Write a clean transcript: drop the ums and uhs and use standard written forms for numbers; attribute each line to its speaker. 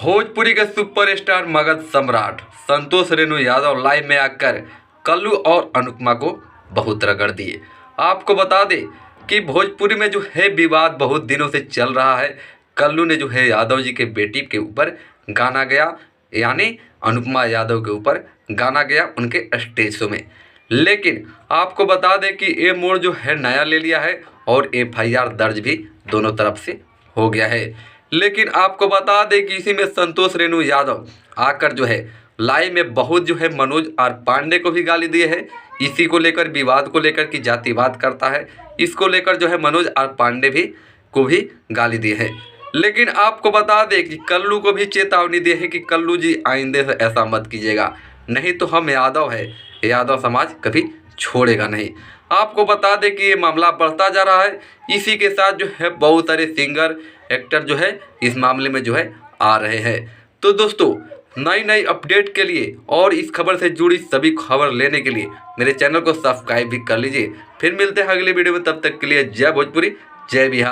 Speaker 1: भोजपुरी के सुपरस्टार मगध सम्राट संतोष रेणु यादव लाइव में आकर कल्लू और अनुपमा को बहुत रगड़ दिए। आपको बता दें कि भोजपुरी में जो है विवाद बहुत दिनों से चल रहा है। कल्लू ने जो है यादव जी के बेटी के ऊपर गाना गया, यानी अनुपमा यादव के ऊपर गाना गया उनके स्टेज शो में। लेकिन आपको बता दें कि ये मोड़ जो है नया ले लिया है और FIR दर्ज भी दोनों तरफ से हो गया है। लेकिन आपको बता दें कि इसी में संतोष रेणु यादव आकर जो है लाइव में बहुत जो है मनोज आर पांडे को भी गाली दिए है। इसी को लेकर विवाद को लेकर कि जातिवाद करता है, इसको लेकर जो है मनोज आर पांडे को भी गाली दी है। लेकिन आपको बता दें कि कल्लू को भी चेतावनी दी है कि कल्लू जी आइंदे से ऐसा मत कीजिएगा, नहीं तो हम यादव है, यादव समाज कभी छोड़ेगा नहीं। आपको बता दें कि ये मामला बढ़ता जा रहा है। इसी के साथ जो है बहुत सारे सिंगर एक्टर जो है इस मामले में जो है आ रहे हैं। तो दोस्तों, नई नई अपडेट के लिए और इस खबर से जुड़ी सभी खबर लेने के लिए मेरे चैनल को सब्सक्राइब भी कर लीजिए। फिर मिलते हैं अगले वीडियो में, तब तक के लिए जय भोजपुरी, जय बिहार।